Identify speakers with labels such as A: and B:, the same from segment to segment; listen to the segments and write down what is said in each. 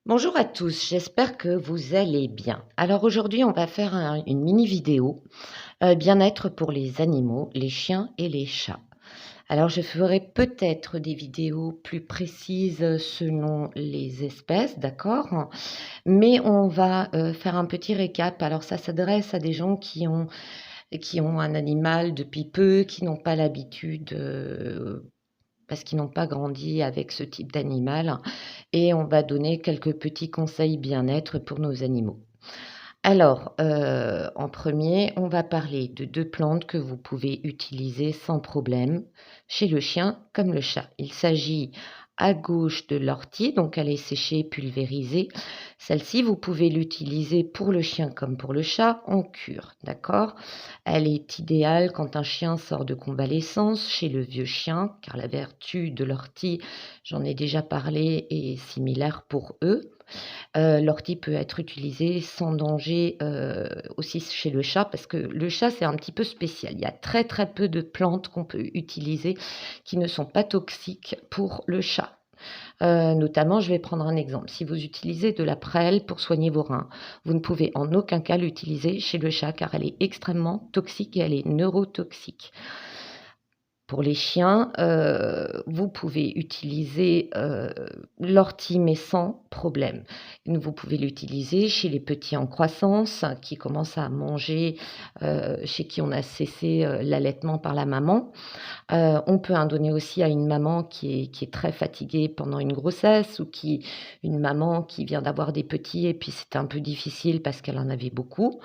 A: Bonjour à tous, j'espère que vous allez bien. Alors aujourd'hui, on va faire une mini vidéo bien-être pour les animaux, les chiens et les chats. Alors je ferai peut-être des vidéos plus précises selon les espèces, d'accord? Mais on va faire un petit récap. Alors ça s'adresse à des gens qui ont un animal depuis peu, qui n'ont pas l'habitude parce qu'ils n'ont pas grandi avec ce type d'animal et on va donner quelques petits conseils bien-être pour nos animaux. Alors, en premier, on va parler de 2 plantes que vous pouvez utiliser sans problème chez le chien comme le chat. Il s'agit à gauche de l'ortie, donc elle est séchée, pulvérisée. Celle-ci, vous pouvez l'utiliser pour le chien comme pour le chat en cure, d'accord? Elle est idéale quand un chien sort de convalescence chez le vieux chien, car la vertu de l'ortie, j'en ai déjà parlé, est similaire pour eux. L'ortie peut être utilisée sans danger, aussi chez le chat parce que le chat, c'est un petit peu spécial. Il y a très, très peu de plantes qu'on peut utiliser qui ne sont pas toxiques pour le chat. Notamment, je vais prendre un exemple. Si vous utilisez de la prêle pour soigner vos reins, vous ne pouvez en aucun cas l'utiliser chez le chat car elle est extrêmement toxique et elle est neurotoxique. Pour les chiens, vous pouvez utiliser, l'ortie, mais sans problème. Vous pouvez l'utiliser chez les petits en croissance qui commencent à manger, chez qui on a cessé, l'allaitement par la maman. On peut en donner aussi à une maman qui est très fatiguée pendant une grossesse ou une maman qui vient d'avoir des petits et puis c'était un peu difficile parce qu'elle en avait beaucoup.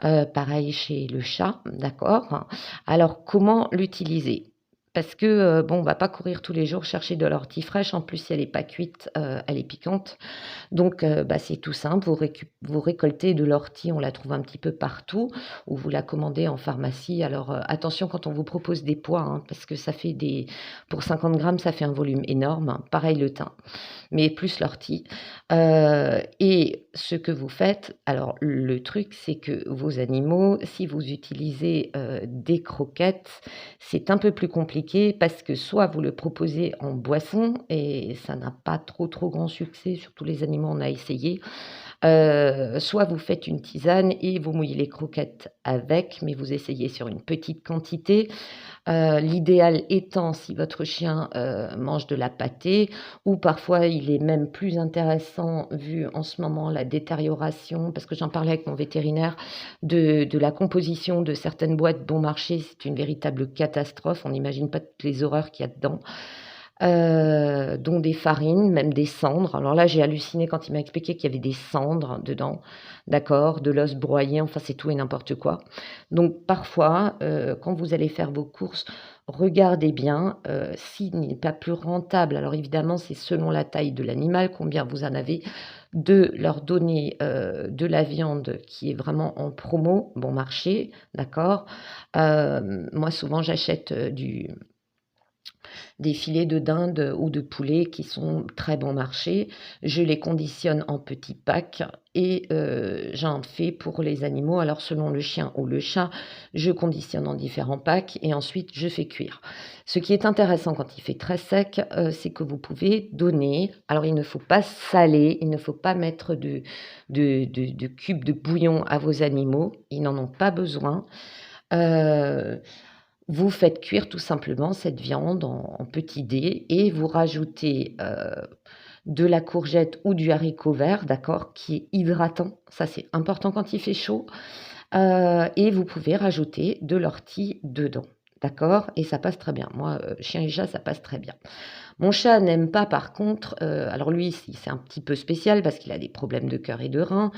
A: Pareil chez le chat, d'accord? Alors comment l'utiliser? Parce que, bon, on va pas courir tous les jours chercher de l'ortie fraîche. En plus, si elle est pas cuite, elle est piquante. Donc, bah, c'est tout simple, vous récoltez de l'ortie, on la trouve un petit peu partout ou vous la commandez en pharmacie. Alors, attention quand on vous propose des poids, hein, parce que ça fait des pour 50 grammes, ça fait un volume énorme, hein. Pareil le thym, mais plus l'ortie. Et ce que vous faites alors le truc, c'est que vos animaux, si vous utilisez, des croquettes, c'est un peu plus compliqué parce que soit vous le proposez en boisson et ça n'a pas trop, trop grand succès, sur tous les animaux on a essayé. Soit vous faites une tisane et vous mouillez les croquettes avec, mais vous essayez sur une petite quantité. L'idéal étant si votre chien, mange de la pâtée ou parfois il est même plus intéressant vu en ce moment la détérioration parce que j'en parlais avec mon vétérinaire de la composition de certaines boîtes bon marché, c'est une véritable catastrophe. On n'imagine pas toutes les horreurs qu'il y a dedans. Dont des farines, même des cendres. Alors là, j'ai halluciné quand il m'a expliqué qu'il y avait des cendres dedans, d'accord, de l'os broyé, enfin c'est tout et n'importe quoi. Donc parfois, quand vous allez faire vos courses, regardez bien, s'il n'est pas plus rentable, alors évidemment c'est selon la taille de l'animal, combien vous en avez, de leur donner, de la viande qui est vraiment en promo, bon marché, d'accord? Moi souvent j'achète, du des filets de dinde ou de poulet qui sont très bon marché. Je les conditionne en petits packs et j'en fais pour les animaux. Alors selon le chien ou le chat, je conditionne en différents packs et ensuite je fais cuire. Ce qui est intéressant quand il fait très sec, c'est que vous pouvez donner alors il ne faut pas saler, il ne faut pas mettre de cubes de bouillon à vos animaux, ils n'en ont pas besoin. Heu Vous faites cuire tout simplement cette viande en petits dés et vous rajoutez, de la courgette ou du haricot vert, d'accord, qui est hydratant. Ça, c'est important quand il fait chaud, et vous pouvez rajouter de l'ortie dedans, d'accord? Et ça passe très bien. Moi, chien et chat, ça passe très bien. Mon chat n'aime pas par contre, alors lui, si c'est un petit peu spécial parce qu'il a des problèmes de cœur et de rein,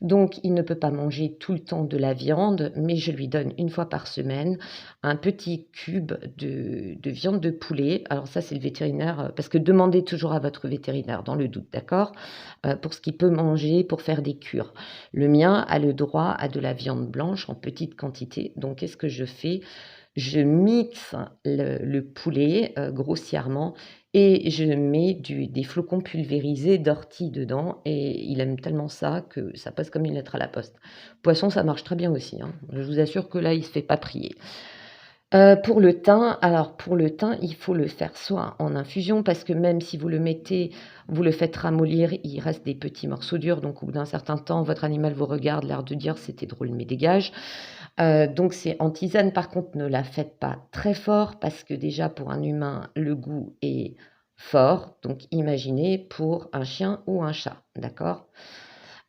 A: donc il ne peut pas manger tout le temps de la viande, mais je lui donne une fois par semaine un petit cube de viande de poulet. Alors ça, c'est le vétérinaire, parce que demandez toujours à votre vétérinaire dans le doute, d'accord? Pour ce qu'il peut manger pour faire des cures. Le mien a le droit à de la viande blanche en petite quantité, donc qu'est-ce que je fais? Je mixe le poulet, grossièrement et je mets des flocons pulvérisés d'ortie dedans et il aime tellement ça que ça passe comme une lettre à la poste. Poisson, ça marche très bien aussi, hein. Je vous assure que là, il se fait pas prier. Pour le thym, alors pour le thym, il faut le faire soit en infusion parce que même si vous le mettez, vous le faites ramollir, il reste des petits morceaux durs, donc au bout d'un certain temps, votre animal vous regarde, l'air de dire: «C'était drôle, mais dégage». Donc c'est en tisane. Par contre, ne la faites pas très fort parce que déjà pour un humain, le goût est fort, donc imaginez pour un chien ou un chat, d'accord?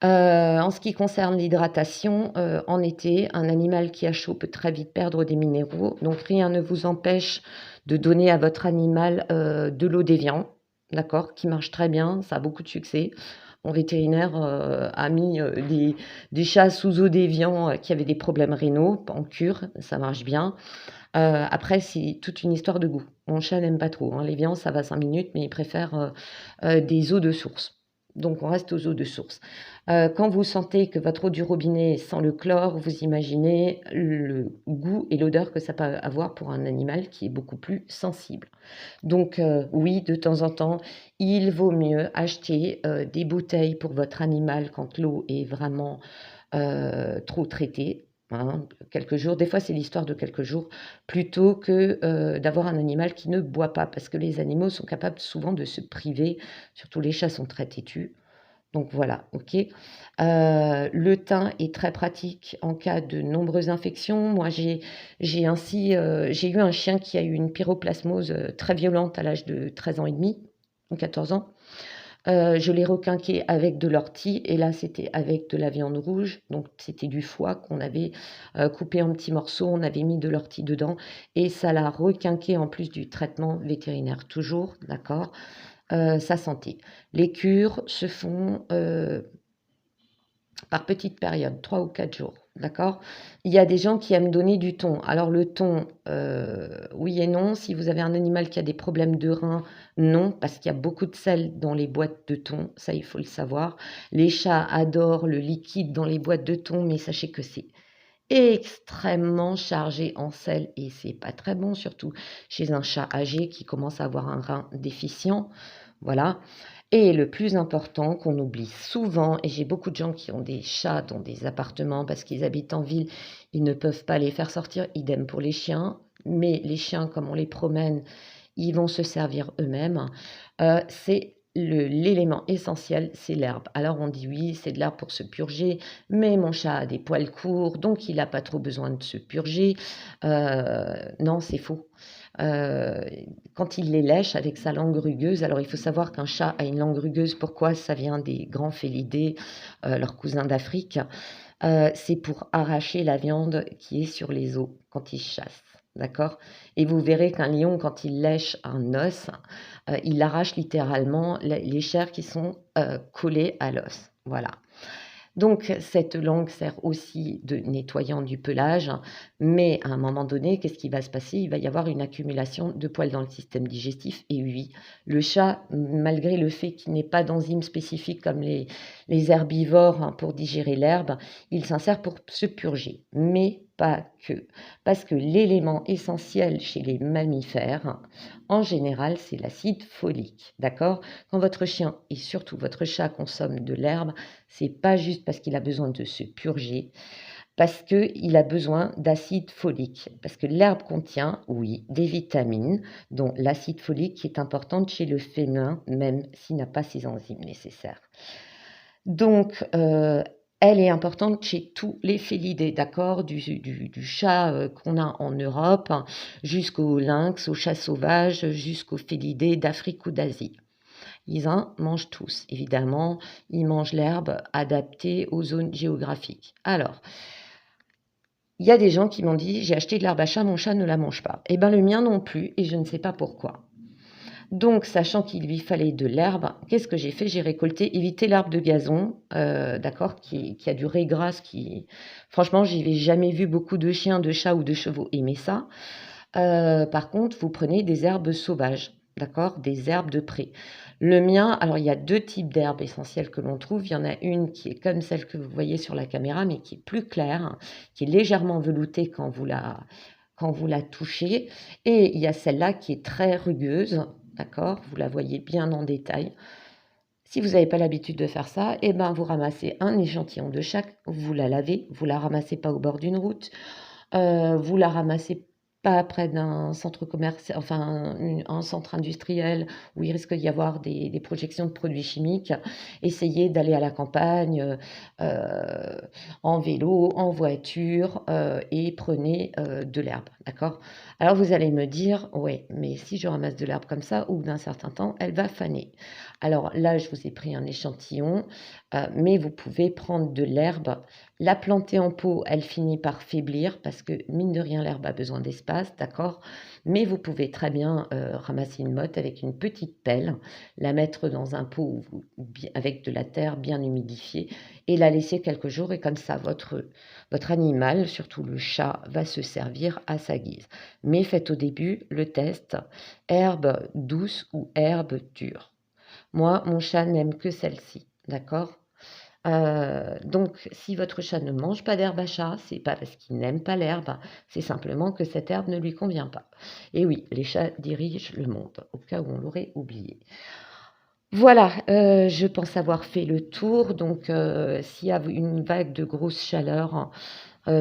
A: En ce qui concerne l'hydratation, en été, un animal qui a chaud peut très vite perdre des minéraux, donc rien ne vous empêche de donner à votre animal, de l'eau d'évian, d'accord? Qui marche très bien, ça a beaucoup de succès. Mon vétérinaire, a mis, des chats sous eau d'évian, qui avaient des problèmes rénaux en cure, ça marche bien. Après c'est toute une histoire de goût. Mon chat n'aime pas trop, hein, l'évian, ça va 5 minutes, mais il préfère, des eaux de source. Donc on reste aux eaux de source. Quand vous sentez que votre eau du robinet sent le chlore, vous imaginez le goût et l'odeur que ça peut avoir pour un animal qui est beaucoup plus sensible. Donc oui, de temps en temps, il vaut mieux acheter, des bouteilles pour votre animal quand l'eau est vraiment, trop traitée, hein, quelques jours. Des fois, c'est l'histoire de quelques jours, plutôt que, d'avoir un animal qui ne boit pas. Parce que les animaux sont capables souvent de se priver, surtout les chats sont très têtus. Donc voilà, OK. Le thym est très pratique en cas de nombreuses infections. Moi, j'ai eu un chien qui a eu une pyroplasmose, très violente à l'âge de 13 ans et demi ou 14 ans. Je l'ai requinqué avec de l'ortie et là, c'était avec de la viande rouge, donc c'était du foie qu'on avait, coupé en petits morceaux. On avait mis de l'ortie dedans et ça l'a requinqué en plus du traitement vétérinaire toujours, d'accord? Sa santé. Les cures se font, par petites périodes, 3 ou 4 jours, d'accord? Il y a des gens qui aiment donner du thon. Alors le thon, oui et non. Si vous avez un animal qui a des problèmes de reins, non, parce qu'il y a beaucoup de sel dans les boîtes de thon, ça il faut le savoir. Les chats adorent le liquide dans les boîtes de thon, mais sachez que c'est extrêmement chargé en sel et c'est pas très bon, surtout chez un chat âgé qui commence à avoir un rein déficient, voilà. Et le plus important qu'on oublie souvent, et j'ai beaucoup de gens qui ont des chats dans des appartements parce qu'ils habitent en ville, ils ne peuvent pas les faire sortir, idem pour les chiens, mais les chiens, comme on les promène, ils vont se servir eux-mêmes. C'est l'élément essentiel, c'est l'herbe. Alors on dit oui, c'est de l'herbe pour se purger, mais mon chat a des poils courts, donc il n'a pas trop besoin de se purger. Non, c'est faux. Euh, Quand il les lèche avec sa langue rugueuse, alors il faut savoir qu'un chat a une langue rugueuse, pourquoi? Ça vient des grands félidés, leurs cousins d'Afrique. C'est pour arracher la viande qui est sur les os quand ils chassent. D'accord? Et vous verrez qu'un lion, quand il lèche un os, il arrache littéralement les chairs qui sont collées à l'os. Voilà. Donc cette langue sert aussi de nettoyant du pelage, mais à un moment donné, qu'est-ce qui va se passer? Il va y avoir une accumulation de poils dans le système digestif et oui, le chat, malgré le fait qu'il n'ait pas d'enzymes spécifiques comme les herbivores, hein, pour digérer l'herbe, il s'insère pour se purger, mais pas que. Parce que l'élément essentiel chez les mammifères, en général, c'est l'acide folique, d'accord? Quand votre chien et surtout votre chat consomment de l'herbe, c'est pas juste parce qu'il a besoin de se purger, parce qu'il a besoin d'acide folique. Parce que l'herbe contient, oui, des vitamines, dont l'acide folique qui est importante chez le félin, même s'il n'a pas ses enzymes nécessaires. Donc, elle est importante chez tous les félidés, d'accord? Du chat, qu'on a en Europe, jusqu'au lynx, au chat sauvage, jusqu'aux félidés d'Afrique ou d'Asie. Ils en mangent tous, évidemment, ils mangent l'herbe adaptée aux zones géographiques. Alors, il y a des gens qui m'ont dit: «J'ai acheté de l'herbe à chat, mon chat ne la mange pas». Eh ben, le mien non plus et je ne sais pas pourquoi. Donc, sachant qu'il lui fallait de l'herbe, qu'est-ce que j'ai fait? J'ai récolté, évité l'herbe de gazon, d'accord, qui a du raigrasse, qui franchement, j'y ai jamais vu beaucoup de chiens, de chats ou de chevaux aimer ça. Par contre, vous prenez des herbes sauvages, d'accord? Des herbes de pré. Le mien, alors il y a 2 types d'herbes essentielles que l'on trouve. Il y en a une qui est comme celle que vous voyez sur la caméra, mais qui est plus claire, qui est légèrement veloutée quand vous la touchez et il y a celle-là qui est très rugueuse, d'accord? Vous la voyez bien en détail. Si vous n'avez pas l'habitude de faire ça, eh ben, vous ramassez un échantillon de chaque, vous la lavez, vous la ramassez pas au bord d'une route, vous la ramassez pas près d'un centre commercial, enfin un centre industriel où il risque d'y avoir des projections de produits chimiques. Essayez d'aller à la campagne en vélo, en voiture et prenez de l'herbe, d'accord? Alors vous allez me dire, ouais, mais si je ramasse de l'herbe comme ça, au bout d'un certain temps, elle va faner. Alors là, je vous ai pris un échantillon, mais vous pouvez prendre de l'herbe, la planter en pot, elle finit par faiblir parce que mine de rien, l'herbe a besoin d'espace, d'accord? Mais vous pouvez très bien ramasser une motte avec une petite pelle, la mettre dans un pot avec de la terre bien humidifiée et la laisser quelques jours et comme ça, votre animal, surtout le chat, va se servir à sa guise. Mais faites au début le test herbe douce ou herbe dure. Moi, mon chat n'aime que celle-ci, d'accord? Donc, si votre chat ne mange pas d'herbe à chat, c'est pas parce qu'il n'aime pas l'herbe, c'est simplement que cette herbe ne lui convient pas. Et oui, les chats dirigent le monde, au cas où on l'aurait oublié. Voilà, je pense avoir fait le tour. Donc, s'il y a une vague de grosse chaleur,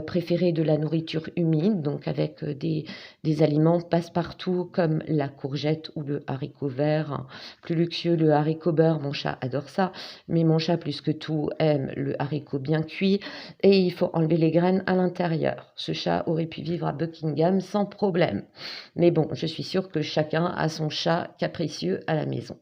A: préférez de la nourriture humide, donc avec des aliments passe-partout comme la courgette ou le haricot vert. Plus luxueux, le haricot beurre, mon chat adore ça, mais mon chat plus que tout aime le haricot bien cuit et il faut enlever les graines à l'intérieur. Ce chat aurait pu vivre à Buckingham sans problème. Mais bon, je suis sûre que chacun a son chat capricieux à la maison.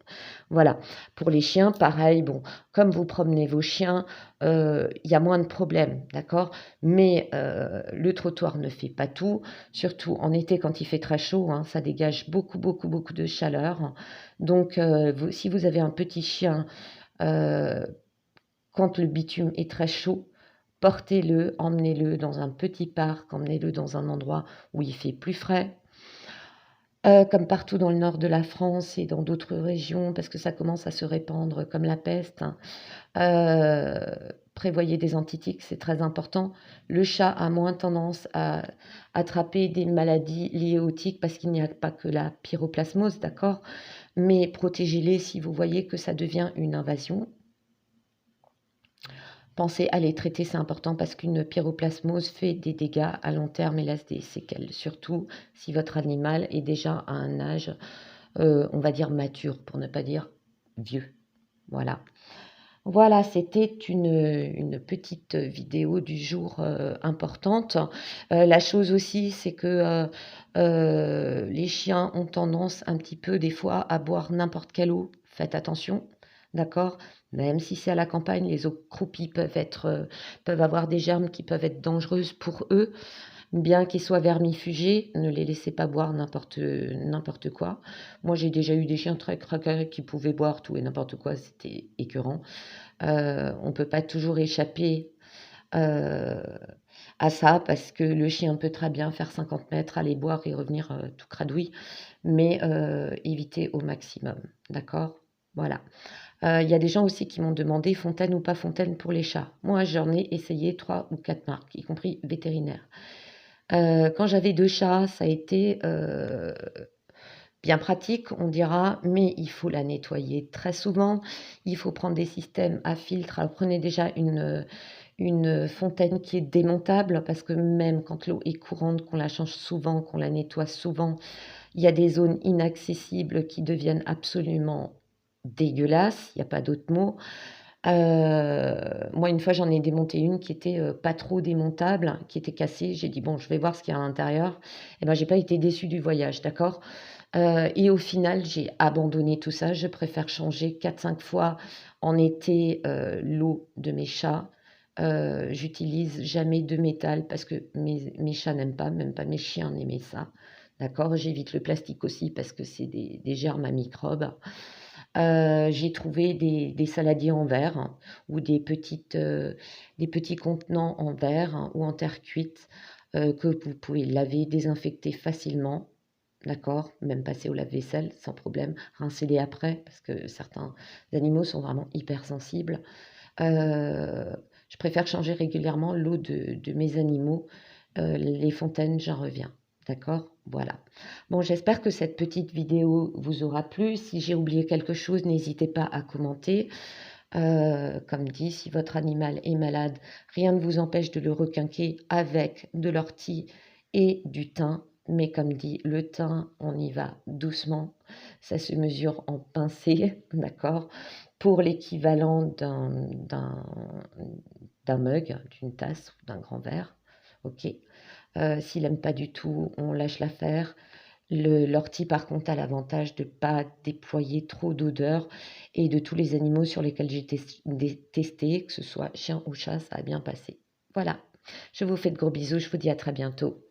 A: Voilà. Pour les chiens, pareil, bon, comme vous promenez vos chiens, il y a moins de problèmes, d'accord? Mais le trottoir ne fait pas tout, surtout en été quand il fait très chaud, hein, ça dégage beaucoup, beaucoup, beaucoup de chaleur. Donc, si vous avez un petit chien, euh, quand le bitume est très chaud, portez-le, emmenez-le dans un petit parc, emmenez-le dans un endroit où il fait plus frais. Comme partout dans le nord de la France et dans d'autres régions, parce que ça commence à se répandre comme la peste. Prévoyez des antitiques, c'est très important. Le chat a moins tendance à attraper des maladies liées aux tiques parce qu'il n'y a pas que la pyroplasmose, d'accord? Mais protégez-les si vous voyez que ça devient une invasion. Pensez à les traiter, c'est important parce qu'une pyroplasmose fait des dégâts à long terme et laisse des séquelles, surtout si votre animal est déjà à un âge, on va dire mature, pour ne pas dire vieux. Voilà. Voilà, c'était une petite vidéo du jour importante. La chose aussi, c'est que les chiens ont tendance un petit peu des fois à boire n'importe quelle eau. Faites attention, d'accord? Même si c'est à la campagne, les eaux croupies peuvent avoir des germes qui peuvent être dangereuses pour eux. Bien qu'ils soient vermifugés, ne les laissez pas boire n'importe quoi. Moi, j'ai déjà eu des chiens très craqués qui pouvaient boire tout et n'importe quoi, c'était écœurant. On ne peut pas toujours échapper à ça parce que le chien peut très bien faire 50 mètres, aller boire et revenir tout cradouille, mais évitez au maximum, d'accord? Voilà. Il y a des gens aussi qui m'ont demandé fontaine ou pas fontaine pour les chats. Moi, j'en ai essayé 3 ou 4 marques, y compris vétérinaires. Quand j'avais 2 chats, ça a été bien pratique, on dira, mais il faut la nettoyer très souvent. Il faut prendre des systèmes à filtre. Alors prenez déjà une fontaine qui est démontable parce que même quand l'eau est courante, qu'on la change souvent, qu'on la nettoie souvent, il y a des zones inaccessibles qui deviennent absolument dégueulasses. Il n'y a pas d'autre mot. Moi, une fois, j'en ai démonté une qui était pas trop démontable, qui était cassée. J'ai dit, bon, je vais voir ce qu'il y a à l'intérieur. Et ben, j'ai pas été déçue du voyage, d'accord? Et au final, j'ai abandonné tout ça. Je préfère changer 4-5 fois en été l'eau de mes chats. J'utilise jamais de métal parce que mes chats n'aiment pas, même pas mes chiens n'aimaient ça. D'accord? J'évite le plastique aussi parce que c'est des germes à microbes. J'ai trouvé des saladiers en verre ou des petits contenants en verre ou en terre cuite que vous pouvez laver, désinfecter facilement. D'accord? Même passer au lave-vaisselle sans problème. Rincez-les après parce que certains animaux sont vraiment hypersensibles. Je préfère changer régulièrement l'eau de mes animaux. Les fontaines, j'en reviens. D'accord? Voilà. Bon, j'espère que cette petite vidéo vous aura plu. Si j'ai oublié quelque chose, n'hésitez pas à commenter. Comme dit, si votre animal est malade, rien ne vous empêche de le requinquer avec de l'ortie et du thym. mais comme dit, le thym, on y va doucement. Ça se mesure en pincée, d'accord? Pour l'équivalent d'un mug, d'une tasse ou d'un grand verre, ok? S'il n'aime pas du tout, on lâche l'affaire. L'ortie, par contre, a l'avantage de ne pas déployer trop d'odeur et de tous les animaux sur lesquels j'ai testé, que ce soit chien ou chat, ça a bien passé. Voilà, je vous fais de gros bisous, je vous dis à très bientôt.